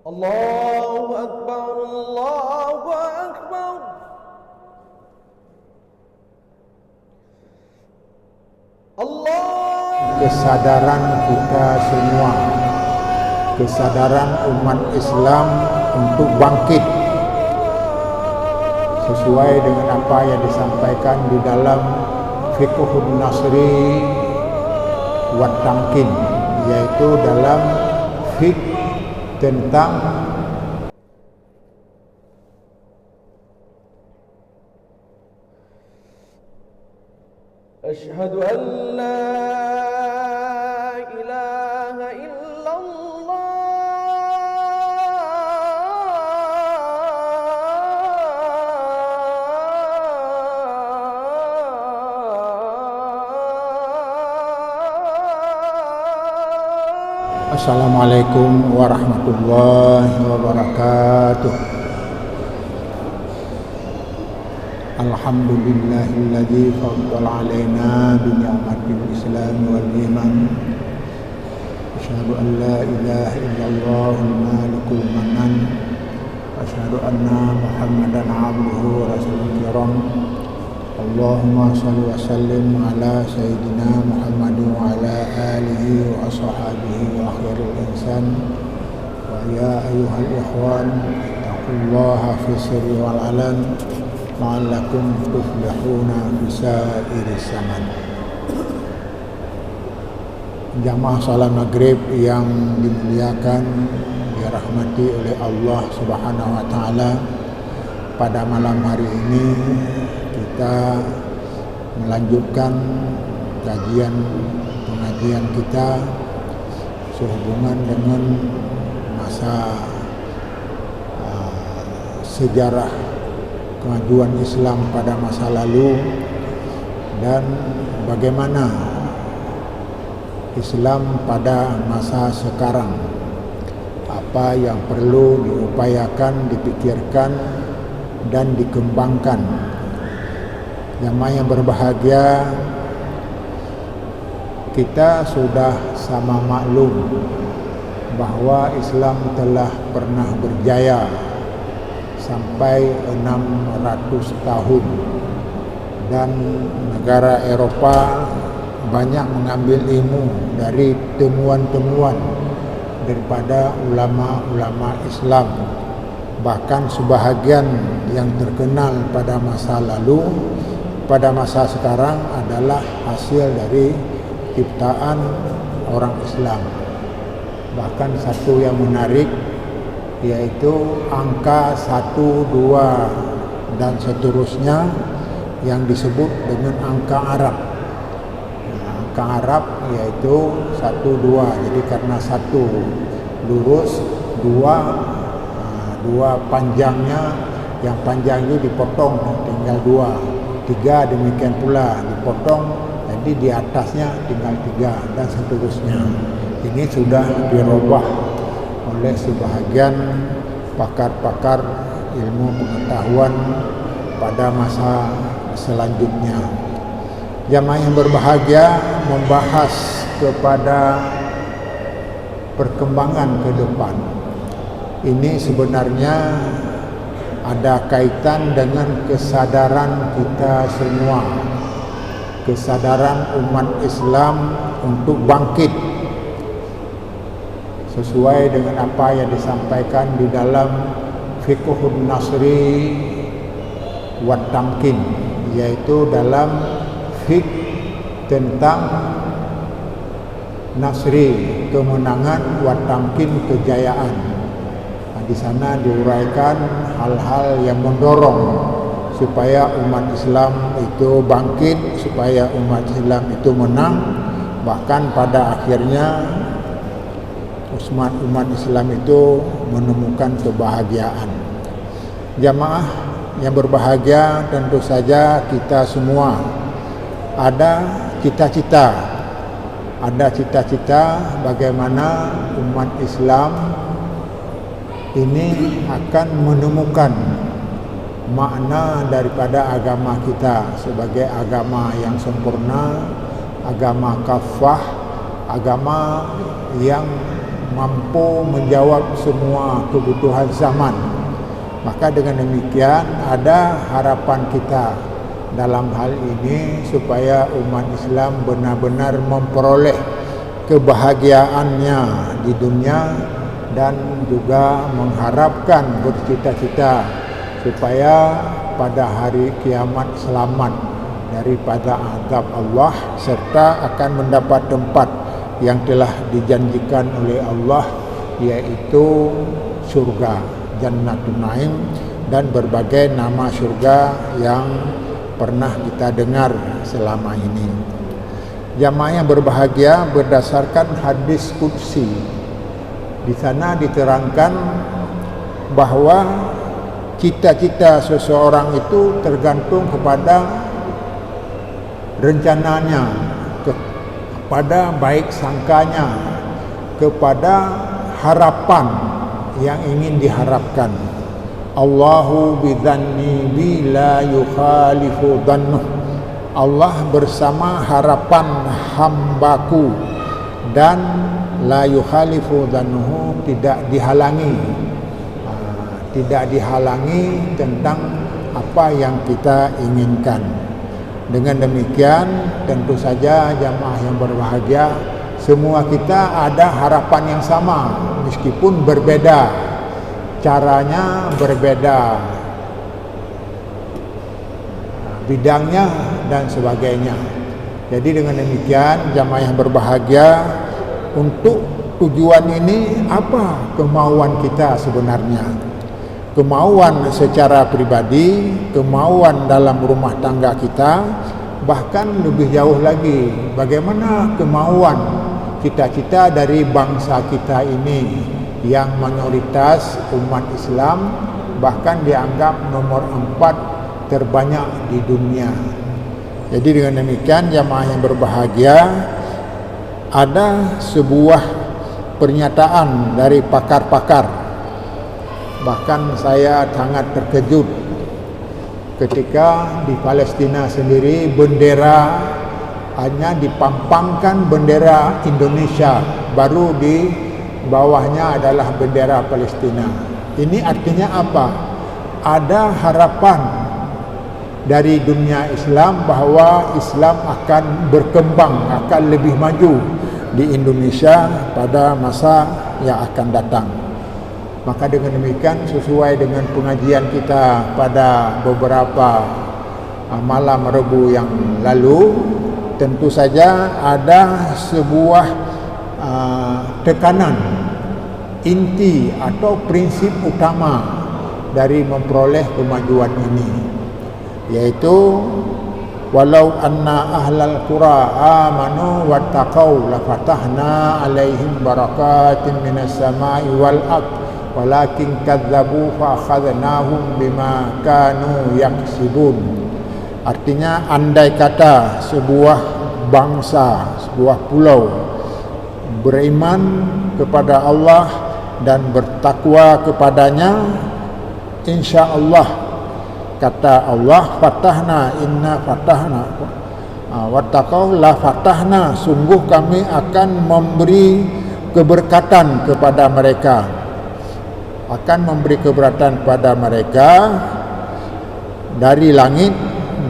Allahu Akbar, Allahu Akbar. Kesadaran kita semua, kesadaran umat Islam untuk bangkit sesuai dengan apa yang disampaikan di dalam Fiqhun Nasri wa Tamkin, yaitu dalam fiqh tentang Asyhadu an la ilaha illallah. Assalamualaikum warahmatullahi wabarakatuh. Alhamdulillahilladzi faddala alaina bi ni'matil Islam wal iman. Asyhadu an la ilaha illallahul malikul manan. Asyhadu anna Muhammadan abduhu wa rasulul kiram. Allahumma shalli wa sallim ala sayyidina Muhammadin wa ala alihi wa ashabihi wa khairil insan. Wa ya ayyuhal ikhwan, taqullaha fi sirri wal alan la'allakum tuflihuna fi sa'iris zaman. Jamaah salat maghrib yang dimuliakan, dirahmati oleh Allah Subhanahu wa taala, pada malam hari ini kita melanjutkan pengajian kita sehubungan dengan masa sejarah kemajuan Islam pada masa lalu dan bagaimana Islam pada masa sekarang, apa yang perlu diupayakan, dipikirkan dan dikembangkan. Jamaah yang berbahagia, kita sudah sama maklum bahwa Islam telah pernah berjaya sampai 600 tahun, dan negara Eropa banyak mengambil ilmu dari temuan-temuan daripada ulama-ulama Islam. Bahkan sebahagian yang terkenal pada masa lalu, pada masa sekarang adalah hasil dari ciptaan orang Islam. Bahkan satu yang menarik, yaitu angka 1, 2 dan seterusnya yang disebut dengan angka Arab. Angka Arab yaitu 1, 2. Jadi karena 1 lurus, 2 panjangnya, yang panjang itu dipotong tinggal 2, 3 demikian pula dipotong, jadi di atasnya tinggal 3 dan seterusnya. Ini sudah dirubah oleh sebahagian pakar-pakar ilmu pengetahuan pada masa selanjutnya. Jamaah yang berbahagia, membahas kepada perkembangan ke depan. Ini sebenarnya ada kaitan dengan kesadaran kita semua, kesadaran umat Islam untuk bangkit sesuai dengan apa yang disampaikan di dalam Fiqhun Nasri wa Tamkin, yaitu dalam fiqh tentang Nasri, kemenangan, wa Tamkin, kejayaan. Di sana diuraikan hal-hal yang mendorong supaya umat Islam itu bangkit, supaya umat Islam itu menang, bahkan pada akhirnya umat Islam itu menemukan kebahagiaan. Jamaah yang berbahagia, tentu saja kita semua ada cita-cita bagaimana umat Islam ini akan menemukan makna daripada agama kita sebagai agama yang sempurna, agama kafah, agama yang mampu menjawab semua kebutuhan zaman. Maka dengan demikian ada harapan kita dalam hal ini supaya umat Islam benar-benar memperoleh kebahagiaannya di dunia dan juga mengharapkan bercita-cita supaya pada hari kiamat selamat daripada azab Allah serta akan mendapat tempat yang telah dijanjikan oleh Allah, yaitu surga, Jannatun Naim, dan berbagai nama surga yang pernah kita dengar selama ini. Jamaah yang berbahagia, berdasarkan hadis qudsi, di sana diterangkan bahwa cita-cita seseorang itu tergantung kepada rencananya, kepada baik sangkanya, kepada harapan yang ingin diharapkan. Allahu bidzanni bi la yukhalifu dhannuh. Allah bersama harapan hambaku dan la yukhalifu dhannuhu, tidak dihalangi tentang apa yang kita inginkan. Dengan demikian tentu saja jamaah yang berbahagia, semua kita ada harapan yang sama meskipun berbeda, caranya berbeda, bidangnya dan sebagainya. Jadi dengan demikian jamaah yang berbahagia, untuk tujuan ini apa kemauan kita sebenarnya? Kemauan secara pribadi, kemauan dalam rumah tangga kita, bahkan lebih jauh lagi, bagaimana kemauan cita-cita dari bangsa kita ini yang mayoritas umat Islam, bahkan dianggap nomor 4 terbanyak di dunia. Jadi dengan demikian jamaah yang berbahagia, ada sebuah pernyataan dari pakar-pakar. Bahkan saya sangat terkejut ketika di Palestina sendiri bendera hanya dipampangkan bendera Indonesia, baru di bawahnya adalah bendera Palestina. Ini artinya apa? Ada harapan dari dunia Islam bahwa Islam akan berkembang, akan lebih maju di Indonesia pada masa yang akan datang. Maka dengan demikian, sesuai dengan pengajian kita pada beberapa malam Rabu yang lalu, tentu saja ada sebuah tekanan inti atau prinsip utama dari memperoleh kemajuan ini, yaitu walau anna ahlal qura amanu wattaqau lafatahna alaihim barakatin minas samai wal ardh walakin kadzabu fa akhadnahum bima kanu yaksibun. Artinya, andai kata sebuah bangsa, sebuah pulau beriman kepada Allah dan bertakwa kepadanya, insya-Allah, kata Allah, fatahna inna fatahna wattaqau la fatahna, sungguh kami akan memberi keberkatan kepada mereka, akan memberi keberkatan kepada mereka dari langit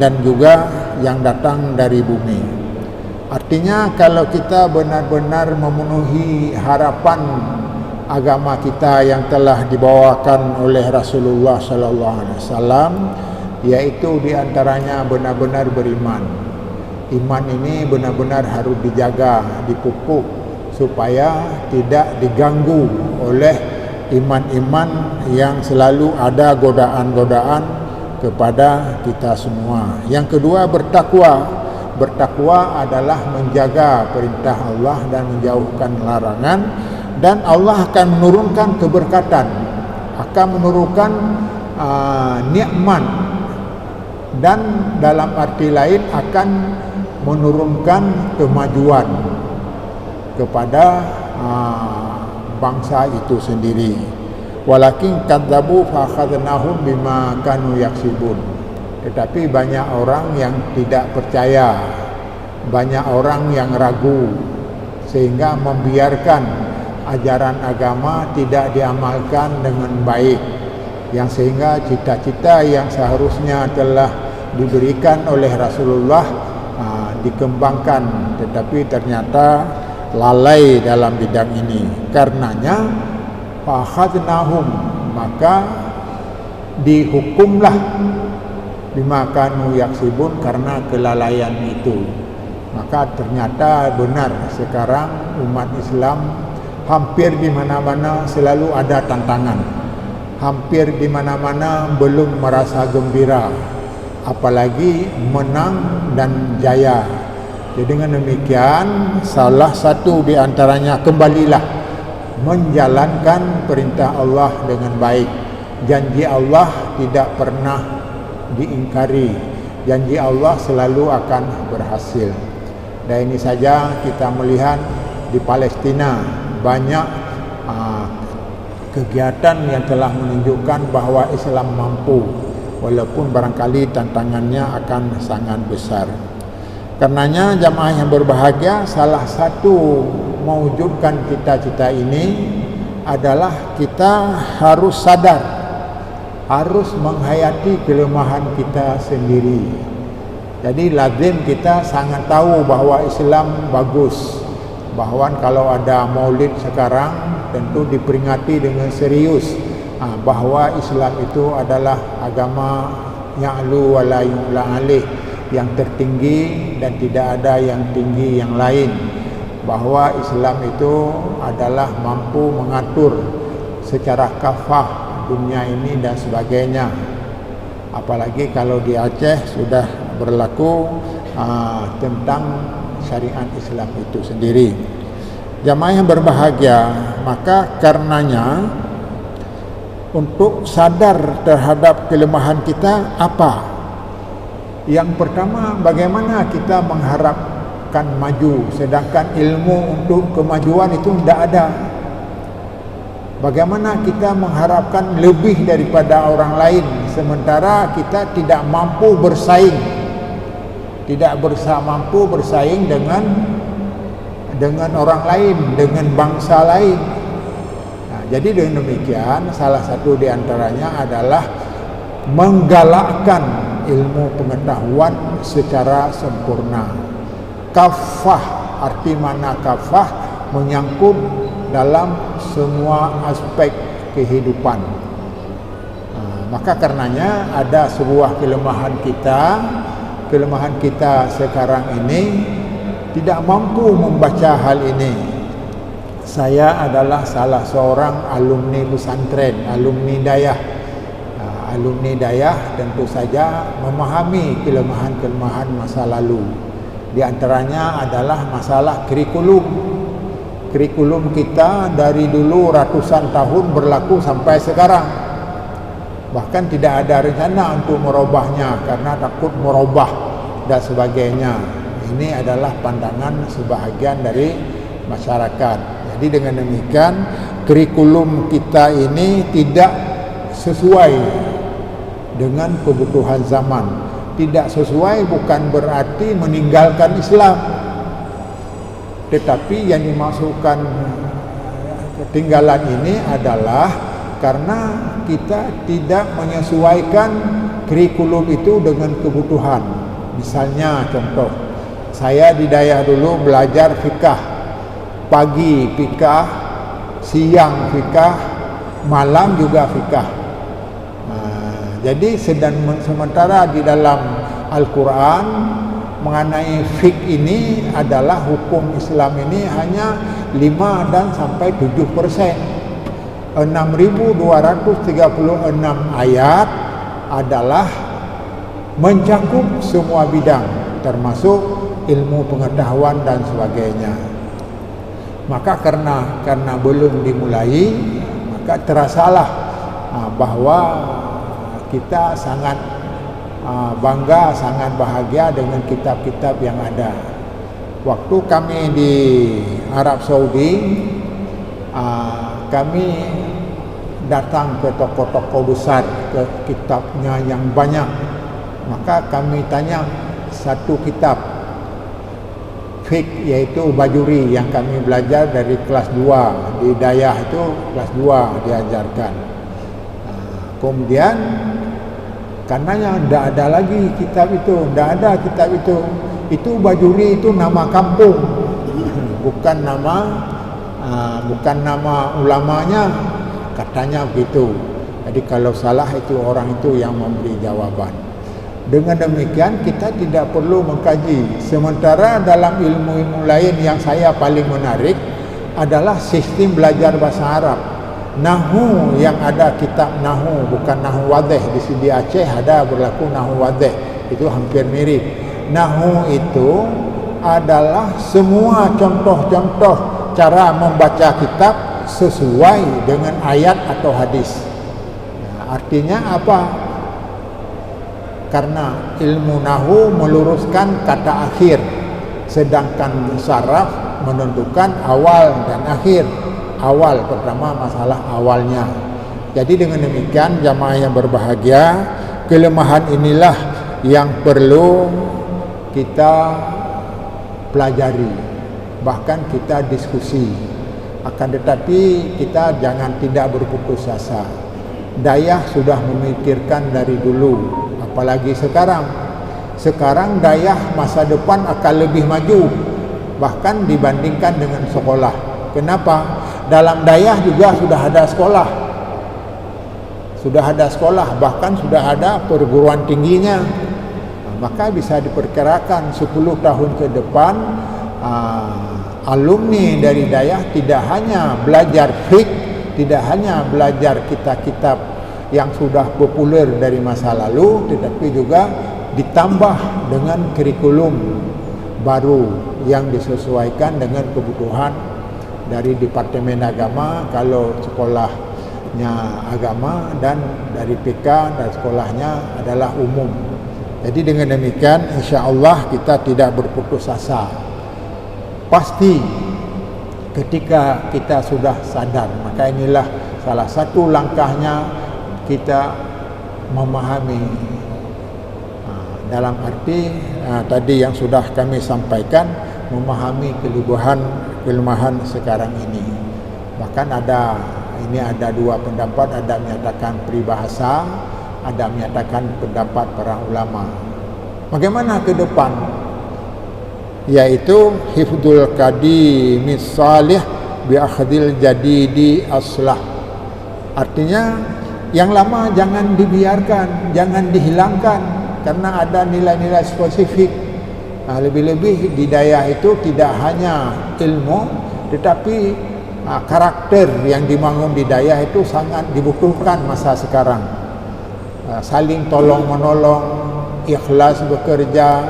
dan juga yang datang dari bumi. Artinya, kalau kita benar-benar memenuhi harapan agama kita yang telah dibawakan oleh Rasulullah sallallahu alaihi wasallam, yaitu diantaranya benar-benar beriman. Iman ini benar-benar harus dijaga, dipupuk supaya tidak diganggu oleh iman-iman yang selalu ada godaan-godaan kepada kita semua. Yang kedua, bertakwa. Bertakwa adalah menjaga perintah Allah dan menjauhkan larangan, dan Allah akan menurunkan keberkatan, akan menurunkan nikmat, dan dalam arti lain akan menurunkan kemajuan kepada bangsa itu sendiri. Walakin kadzabu fa akhadnahum bima kanu yaksibun. Tetapi banyak orang yang tidak percaya, banyak orang yang ragu, sehingga membiarkan ajaran agama tidak diamalkan dengan baik, yang sehingga cita-cita yang seharusnya telah diberikan oleh Rasulullah dikembangkan, tetapi ternyata lalai dalam bidang ini. Karenanya fa'akhadnahum, maka dihukumlah bima kanu yaksibun, karena kelalaian itu. Maka ternyata benar sekarang umat Islam hampir di mana-mana selalu ada tantangan. Hampir di mana-mana belum merasa gembira, apalagi menang dan jaya. Jadi dengan demikian, salah satu di antaranya, kembalilah menjalankan perintah Allah dengan baik. Janji Allah tidak pernah diingkari. Janji Allah selalu akan berhasil. Dan ini saja kita melihat di Palestina banyak kegiatan yang telah menunjukkan bahwa Islam mampu, walaupun barangkali tantangannya akan sangat besar. Karenanya jamaah yang berbahagia, salah satu mewujudkan cita-cita ini adalah kita harus sadar, harus menghayati kelemahan kita sendiri. Jadi lazim kita sangat tahu bahwa Islam bagus, bahwa kalau ada maulid sekarang tentu diperingati dengan serius, bahwa Islam itu adalah agama ya'lu wa la yu'la alaih, yang tertinggi dan tidak ada yang tinggi yang lain, bahwa Islam itu adalah mampu mengatur secara kafah dunia ini dan sebagainya. Apalagi kalau di Aceh sudah berlaku tentang syariat Islam itu sendiri. Jamaah yang berbahagia, maka karenanya untuk sadar terhadap kelemahan kita apa? Yang pertama, bagaimana kita mengharapkan maju sedangkan ilmu untuk kemajuan itu tidak ada. Bagaimana kita mengharapkan lebih daripada orang lain sementara kita tidak mampu bersaing, mampu bersaing dengan orang lain, dengan bangsa lain. Jadi dengan demikian, salah satu di antaranya adalah menggalakkan ilmu pengetahuan secara sempurna. Kafah, arti mana kafah? Menyangkut dalam semua aspek kehidupan. Maka karenanya ada sebuah kelemahan kita sekarang ini tidak mampu membaca hal ini. Saya adalah salah seorang alumni pesantren, alumni dayah. Alumni dayah tentu saja memahami kelemahan-kelemahan masa lalu. Di antaranya adalah masalah kurikulum. Kurikulum kita dari dulu ratusan tahun berlaku sampai sekarang. Bahkan tidak ada rencana untuk merubahnya karena takut merubah dan sebagainya. Ini adalah pandangan sebahagian dari masyarakat. Jadi dengan demikian, kurikulum kita ini tidak sesuai dengan kebutuhan zaman. Tidak sesuai bukan berarti meninggalkan Islam, tetapi yang dimasukkan ketinggalan ini adalah karena kita tidak menyesuaikan kurikulum itu dengan kebutuhan. Misalnya contoh, saya di daerah dulu belajar fikah, pagi fikah, siang fikah, malam juga fikah. Jadi sementara di dalam Al-Quran mengenai fik ini adalah hukum Islam ini hanya 5 dan sampai 7%. 6.236 ayat adalah mencakup semua bidang termasuk ilmu pengetahuan dan sebagainya. Maka karena belum dimulai, maka terasalah bahwa kita sangat bangga, sangat bahagia dengan kitab-kitab yang ada. Waktu kami di Arab Saudi, kami datang ke toko-toko besar, ke kitabnya yang banyak. Maka kami tanya satu kitab, fiqh, yaitu bajuri yang kami belajar dari kelas 2 di Dayah itu kelas 2 diajarkan. Kemudian karenanya tidak ada lagi kitab itu, tidak ada kitab itu. Itu bajuri itu nama kampung, bukan nama ulamanya, katanya begitu. Jadi kalau salah itu orang itu yang memberi jawaban. Dengan demikian kita tidak perlu mengkaji. Sementara dalam ilmu-ilmu lain yang saya paling menarik adalah sistem belajar bahasa Arab. Nahu yang ada kitab Nahu, bukan Nahu Wadih. Di Aceh ada berlaku Nahu Wadih, itu hampir mirip. Nahu itu adalah semua contoh-contoh cara membaca kitab sesuai dengan ayat atau hadis. Artinya apa? Karena ilmu nahu meluruskan kata akhir, sedangkan saraf menentukan awal dan akhir. Awal pertama masalah awalnya. Jadi dengan demikian jamaah yang berbahagia, kelemahan inilah yang perlu kita pelajari, bahkan kita diskusi. Akan tetapi kita jangan tidak berputus asa. Dayah sudah memikirkan dari dulu, apalagi sekarang. Sekarang Dayah masa depan akan lebih maju, bahkan dibandingkan dengan sekolah. Kenapa? Dalam Dayah juga sudah ada sekolah. Sudah ada sekolah, bahkan sudah ada perguruan tingginya. Maka bisa diperkirakan 10 tahun ke depan alumni dari Dayah tidak hanya belajar fiqh, tidak hanya belajar kitab-kitab yang sudah populer dari masa lalu, tetapi juga ditambah dengan kurikulum baru yang disesuaikan dengan kebutuhan dari Departemen Agama kalau sekolahnya agama, dan dari PK dan sekolahnya adalah umum. Jadi dengan demikian insya-Allah kita tidak berputus asa. Pasti ketika kita sudah sadar, maka inilah salah satu langkahnya kita memahami, dalam arti tadi yang sudah kami sampaikan, memahami kelemahan sekarang ini. Bahkan ada dua pendapat, ada menyatakan peribahasa, ada menyatakan pendapat para ulama. Bagaimana ke depan? Yaitu hifdzul qadimis salih bi akhdil jadidi aslah. Artinya yang lama jangan dibiarkan, jangan dihilangkan, karena ada nilai-nilai spesifik. Lebih-lebih di Dayah itu tidak hanya ilmu, tetapi karakter yang dibangun di Dayah itu sangat dibutuhkan masa sekarang. Saling tolong menolong, ikhlas bekerja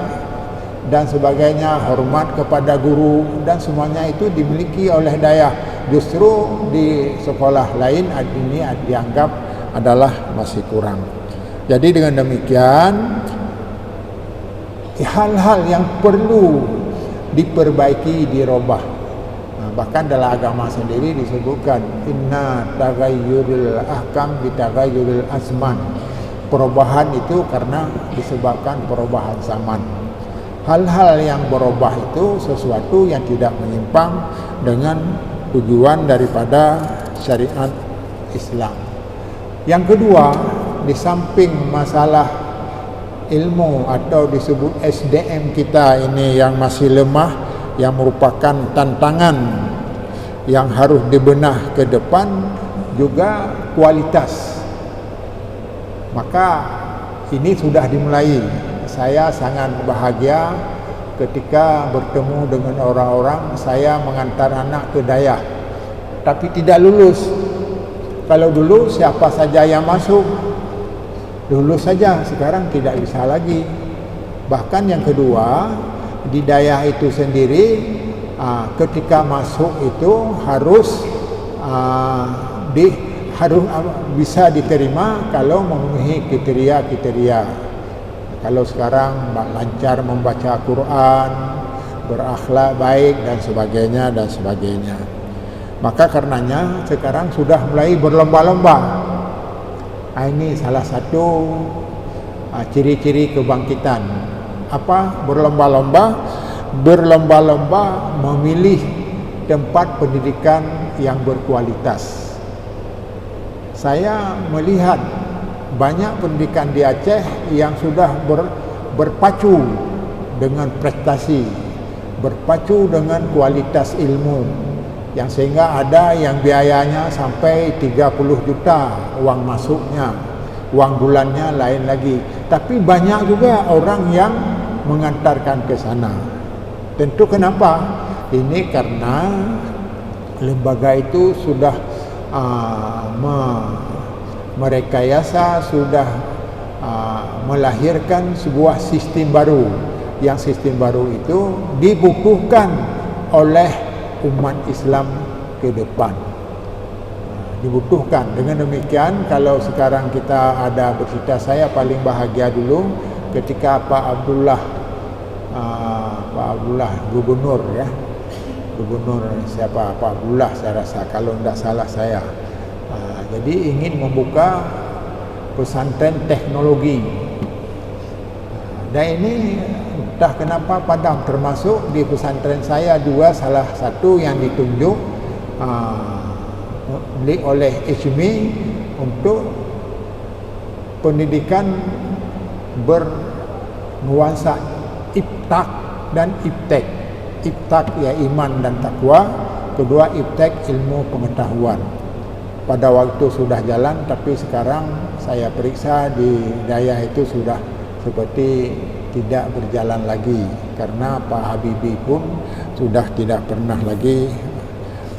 dan sebagainya, hormat kepada guru, dan semuanya itu dimiliki oleh Dayah. Justru di sekolah lain ini dianggap adalah masih kurang. Jadi dengan demikian hal-hal yang perlu diperbaiki, dirubah. Bahkan dalam agama sendiri disebutkan inna taghayyurul ahkam bi taghayyuril azman. Perubahan itu karena disebabkan perubahan zaman. Hal-hal yang berubah itu sesuatu yang tidak menyimpang dengan tujuan daripada syariat Islam. Yang kedua, di samping masalah ilmu atau disebut SDM kita ini yang masih lemah, yang merupakan tantangan yang harus dibenah ke depan, juga kualitas. Maka ini sudah dimulai. Saya sangat bahagia ketika bertemu dengan orang-orang. Saya mengantar anak ke Dayah, tapi tidak lulus. Kalau dulu siapa saja yang masuk lulus saja, sekarang tidak bisa lagi. Bahkan yang kedua, di Dayah itu sendiri ketika masuk itu harus bisa diterima kalau memenuhi kriteria. Kalau sekarang lancar membaca Quran, berakhlak baik dan sebagainya. Maka karenanya sekarang sudah mulai berlomba-lomba. Ini salah satu ciri-ciri kebangkitan. Apa berlomba-lomba? berlomba-lomba memilih tempat pendidikan yang berkualitas. Saya melihat banyak pendidikan di Aceh yang sudah berpacu dengan prestasi, berpacu dengan kualitas ilmu, yang sehingga ada yang biayanya sampai 30 juta uang masuknya, uang bulannya lain lagi. Tapi banyak juga orang yang mengantarkan ke sana. Tentu kenapa? Ini karena lembaga itu sudah merekayasa, sudah melahirkan sebuah sistem baru. Yang sistem baru itu dibukukan oleh umat Islam ke depan. Dibutuhkan. Dengan demikian, kalau sekarang kita ada bercerita, saya paling bahagia dulu ketika Pak Abdullah gubernur ya. Gubernur siapa? Pak Abdullah saya rasa, kalau tidak salah saya. Jadi ingin membuka pesantren teknologi. Dan ini entah kenapa Padang termasuk di pesantren saya juga salah satu yang ditunjuk oleh HMI untuk pendidikan bernuansa iftak dan iptek. Iftak ya iman dan takwa, kedua iptek ilmu pengetahuan. Pada waktu sudah jalan, tapi sekarang saya periksa di daya itu sudah seperti tidak berjalan lagi, karena Pak Habibie pun sudah tidak pernah lagi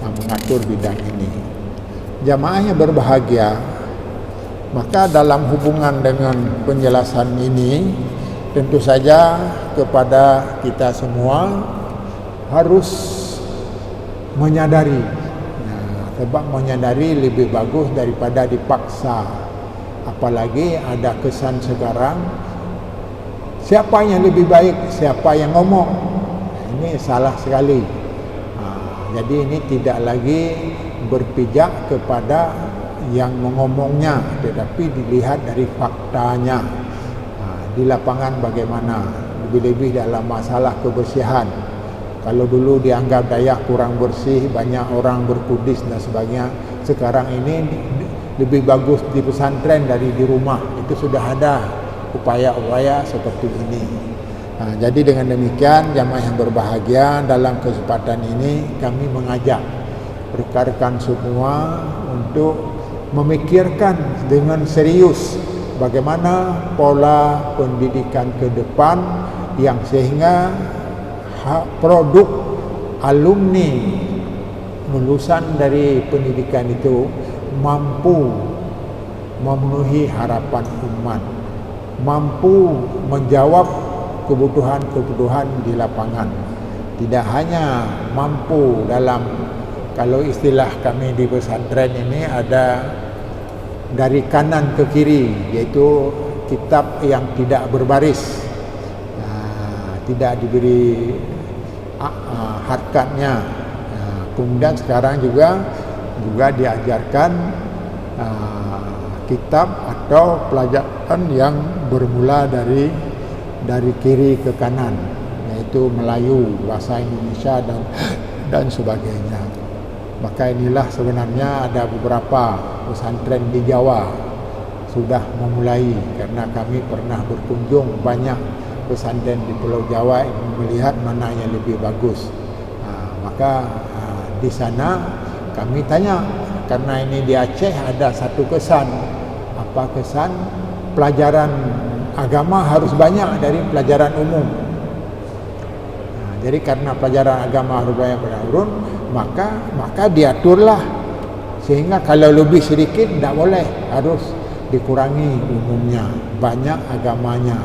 mengatur bidang ini. Jamaah yang berbahagia, maka dalam hubungan dengan penjelasan ini, tentu saja kepada kita semua harus menyadari, sebab menyadari lebih bagus daripada dipaksa. Apalagi ada kesan sekarang, siapa yang lebih baik, siapa yang ngomong. Ini salah sekali. Jadi ini tidak lagi berpijak kepada yang mengomongnya, tetapi dilihat dari faktanya. Di lapangan bagaimana, lebih-lebih dalam masalah kebersihan. Kalau dulu dianggap Dayak kurang bersih, banyak orang berkudis dan sebagainya. Sekarang ini lebih bagus di pesantren dari di rumah. Itu sudah ada upaya-upaya seperti ini. Jadi dengan demikian, jamaah yang berbahagia, dalam kesempatan ini kami mengajak rekan-rekan semua untuk memikirkan dengan serius bagaimana pola pendidikan ke depan yang sehingga produk alumni lulusan dari pendidikan itu mampu memenuhi harapan umat, mampu menjawab kebutuhan-kebutuhan di lapangan. Tidak hanya mampu dalam, kalau istilah kami di pesantren ini ada dari kanan ke kiri, yaitu kitab yang tidak berbaris, tidak diberi harkatnya. Kemudian sekarang juga diajarkan kitab atau pelajaran yang bermula dari kiri ke kanan, yaitu Melayu, bahasa Indonesia dan sebagainya. Maka inilah sebenarnya ada beberapa pesantren di Jawa sudah memulai, karena kami pernah berkunjung banyak pesantren di Pulau Jawa melihat mana yang lebih bagus. Maka di sana kami tanya, karena ini di Aceh ada satu kesan. Apa kesan? Pelajaran agama harus banyak dari pelajaran umum. Jadi karena pelajaran agama harus banyak berurun, maka diaturlah sehingga kalau lebih sedikit tidak boleh, harus dikurangi umumnya, banyak agamanya.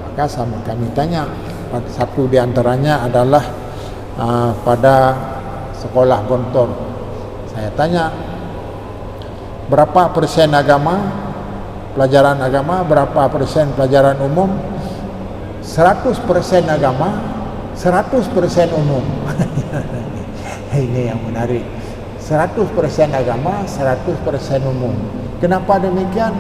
Maka sama kami tanya, satu di antaranya adalah pada sekolah Gontor. Saya tanya, berapa persen agama, pelajaran agama, berapa persen pelajaran umum? 100% agama, 100% umum. Ini yang menarik. 100% agama, 100% umum. Kenapa demikian?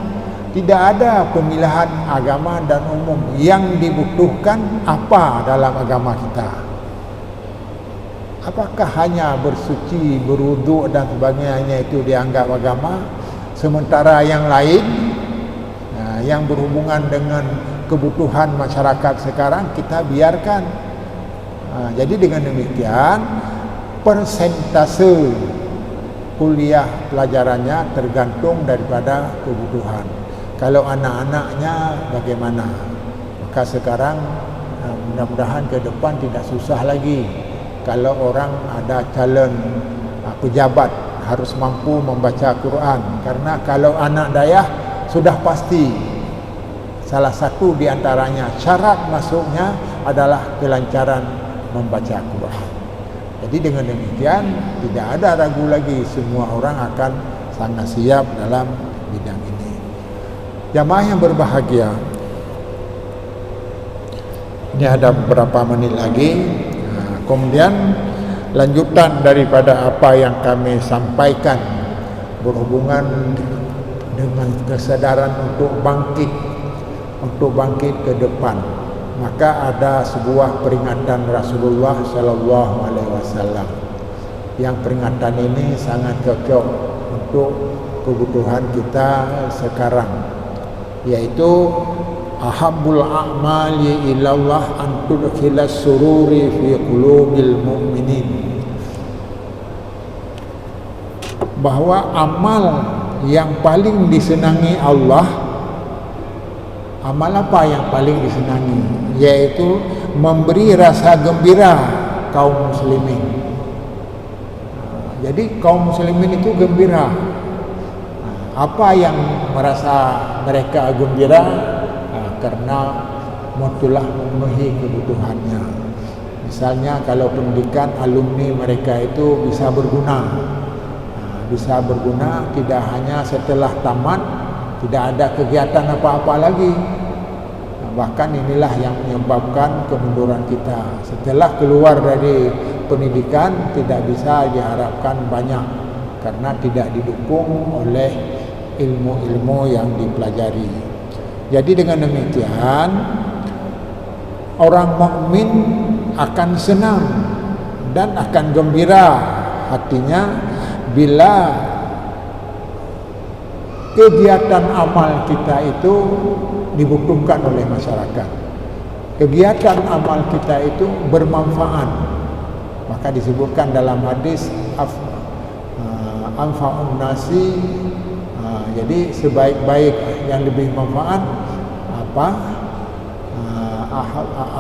Tidak ada pemilihan agama dan umum. Yang dibutuhkan apa dalam agama kita? Apakah hanya bersuci, berwuduk dan sebagainya itu dianggap agama? Sementara yang lain yang berhubungan dengan kebutuhan masyarakat sekarang kita biarkan. Jadi dengan demikian persentase kuliah pelajarannya tergantung daripada kebutuhan. Kalau anak-anaknya bagaimana? Maka sekarang mudah-mudahan ke depan tidak susah lagi. Kalau orang ada calon pejabat harus mampu membaca Quran. Karena kalau anak dayah sudah pasti salah satu di antaranya syarat masuknya adalah kelancaran membaca Quran. Jadi dengan demikian tidak ada ragu lagi, semua orang akan sangat siap dalam bidang ini. Jamaah yang berbahagia, ini ada beberapa menit lagi. Kemudian lanjutan daripada apa yang kami sampaikan berhubungan dengan kesadaran untuk bangkit ke depan. Maka ada sebuah peringatan Rasulullah sallallahu alaihi wasallam. Yang peringatan ini sangat cocok untuk kebutuhan kita sekarang, yaitu ahabbul a'mali ilallah an tudkhilas sururi fi qulubil mu'minin. Bahwa amal yang paling disenangi Allah, amal apa yang paling disenangi? Yaitu memberi rasa gembira kaum muslimin. Jadi kaum muslimin itu gembira. Apa yang merasa mereka gembira? Karena telah memenuhi kebutuhannya. Misalnya kalau pendidikan alumni mereka itu bisa berguna. Bisa berguna tidak hanya setelah tamat, tidak ada kegiatan apa-apa lagi. Bahkan inilah yang menyebabkan kemunduran kita. Setelah keluar dari pendidikan tidak bisa diharapkan banyak karena tidak didukung oleh ilmu-ilmu yang dipelajari. Jadi dengan demikian orang mukmin akan senang dan akan gembira hatinya bila kegiatan amal kita itu dibutuhkan oleh masyarakat. Kegiatan amal kita itu bermanfaat. Maka disebutkan dalam hadis anfa'un nasi. Jadi sebaik-baik yang lebih manfaat apa?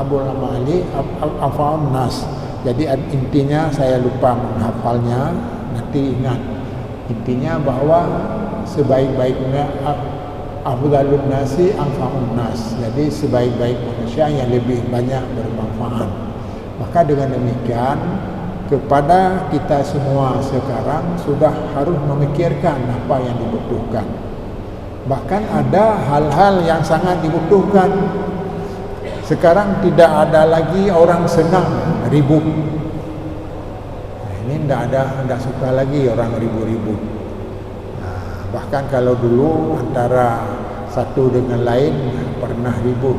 Abul amali anfa'un nas. Jadi intinya saya lupa menghafalnya, nanti ingat. Intinya bahwa sebaik-baiknya afdalun nasi anfa'un nas. Jadi sebaik-baik manusia yang lebih banyak bermanfaat. Maka dengan demikian kepada kita semua sekarang sudah harus memikirkan apa yang dibutuhkan. Bahkan ada hal-hal yang sangat dibutuhkan. Sekarang tidak ada lagi orang senang ribut. Ini tidak suka lagi orang ribut-ribut. Bahkan kalau dulu antara satu dengan lain pernah ribut.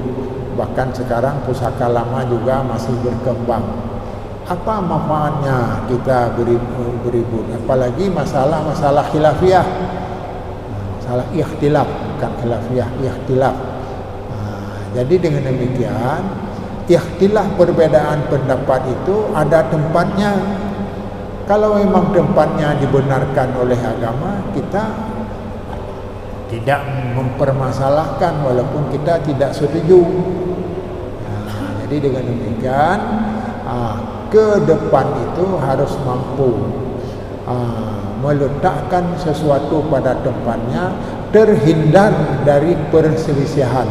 Bahkan sekarang pusaka lama juga masih berkembang. Apa manfaatnya kita beribut? Apalagi masalah khilafiyah, masalah ikhtilaf, bukan khilafiyah, ikhtilaf. Jadi dengan demikian, ikhtilaf perbedaan pendapat itu ada tempatnya. Kalau memang tempatnya dibenarkan oleh agama, kita tidak mempermasalahkan walaupun kita tidak setuju. Jadi dengan demikian, ke depan itu harus mampu meletakkan sesuatu pada tempatnya, terhindar dari perselisihan.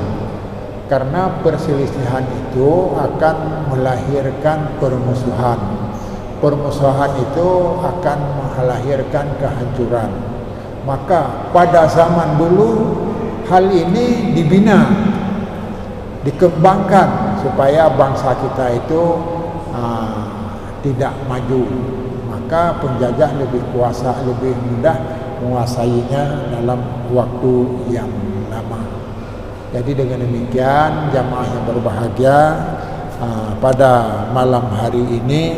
Karena perselisihan itu akan melahirkan permusuhan. Permusuhan itu akan melahirkan kehancuran. Maka pada zaman dulu hal ini dibina, dikembangkan supaya bangsa kita itu tidak maju. Maka penjajah lebih kuasa, lebih mudah menguasainya dalam waktu yang lama. Jadi dengan demikian jamaah yang berbahagia, pada malam hari ini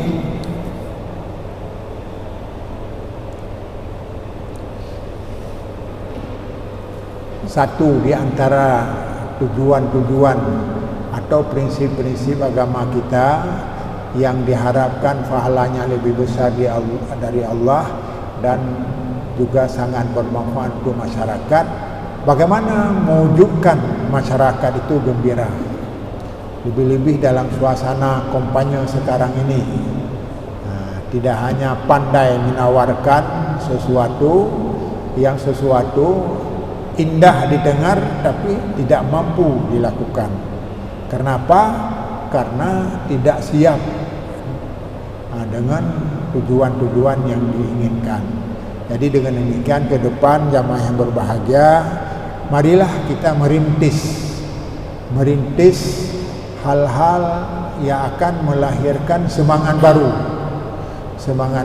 satu di antara tujuan-tujuan atau prinsip-prinsip agama kita yang diharapkan pahalanya lebih besar dari Allah dan juga sangat bermanfaat untuk masyarakat. Bagaimana mewujudkan masyarakat itu gembira, lebih-lebih dalam suasana kampanye sekarang ini. Tidak hanya pandai menawarkan sesuatu indah didengar tapi tidak mampu dilakukan. Kenapa? Karena tidak siap dengan tujuan-tujuan yang diinginkan. Jadi dengan demikian ke depan jamaah yang berbahagia, marilah kita merintis hal-hal yang akan melahirkan semangat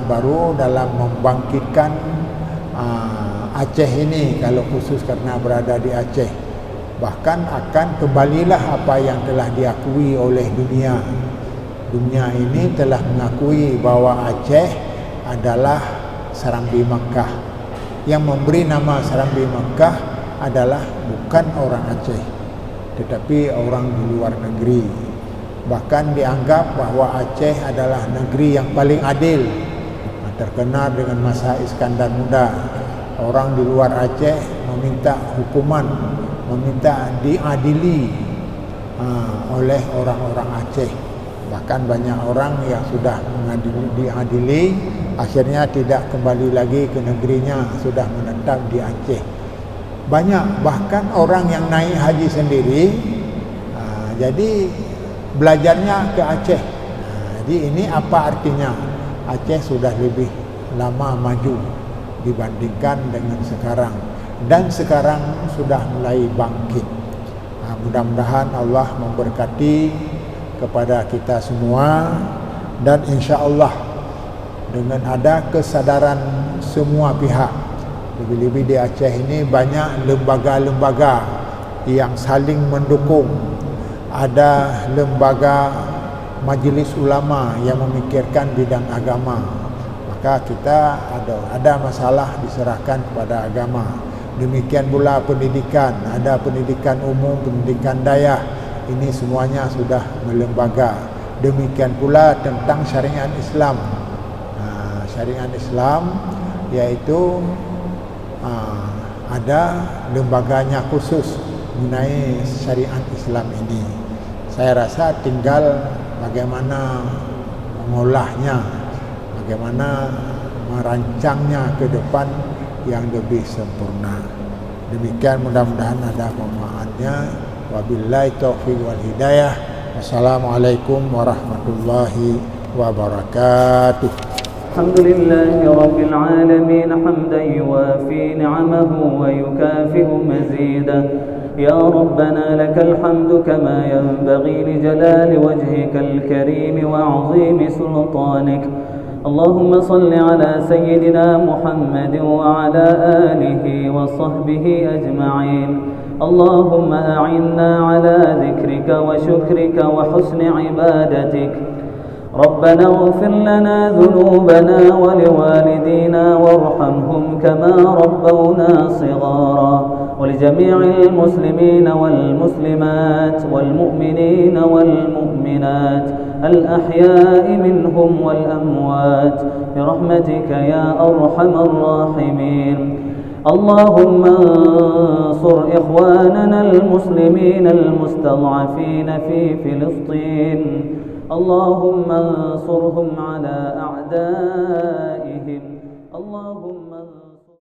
baru dalam membangkitkan Aceh ini, kalau khusus karena berada di Aceh. Bahkan akan kembalilah apa yang telah diakui oleh dunia. Dunia ini telah mengakui bahwa Aceh adalah Serambi Makkah. Yang memberi nama Serambi Makkah adalah bukan orang Aceh, tetapi orang di luar negeri. Bahkan dianggap bahwa Aceh adalah negeri yang paling adil, terkenal dengan masa Iskandar Muda. Orang di luar Aceh meminta hukuman, meminta diadili oleh orang-orang Aceh. Bahkan banyak orang yang sudah diadili akhirnya tidak kembali lagi ke negerinya, sudah menetap di Aceh. Banyak, bahkan orang yang naik haji sendiri jadi belajarnya ke Aceh. Jadi ini apa artinya? Aceh sudah lebih lama maju dibandingkan dengan sekarang, dan sekarang sudah mulai bangkit. Mudah-mudahan Allah memberkati kepada kita semua, dan insya Allah dengan ada kesadaran semua pihak, lebih-lebih di Aceh ini banyak lembaga-lembaga yang saling mendukung. Ada lembaga Majelis Ulama yang memikirkan bidang agama, maka kita ada masalah diserahkan kepada agama. Demikian pula pendidikan, ada pendidikan umum, pendidikan dayah, ini semuanya sudah melembaga. Demikian pula tentang syariat Islam. Syariat Islam yaitu ada lembaganya khusus mengenai syariat Islam ini. Saya rasa tinggal bagaimana mengolahnya, bagaimana merancangnya ke depan yang lebih sempurna. Demikian, mudah-mudahan ada pemahamannya. Wabillahi taufiq wal hidayah. Wassalamualaikum warahmatullahi wabarakatuh. Alhamdulillahi Rabbil Alamin hamdan yuwafi ni'amahu wa yukafi'u mazidah. Ya Rabbana lakal hamdu kama yanbaghi li jalali wajhikal karim wa 'azimi sultanik. Allahumma salli ala sayyidina Muhammad wa ala alihi wa sahbihi ajma'in. Allahumma a'inna ala dhikrika wa syukrika wa husni ibadatik. ربنا اغفر لنا ذنوبنا ولوالدينا وارحمهم كما ربونا صغارا ولجميع المسلمين والمسلمات والمؤمنين والمؤمنات الأحياء منهم والأموات برحمتك يا أرحم الراحمين. اللهم انصر إخواننا المسلمين المستضعفين في فلسطين. اللهم انصرهم على أعدائهم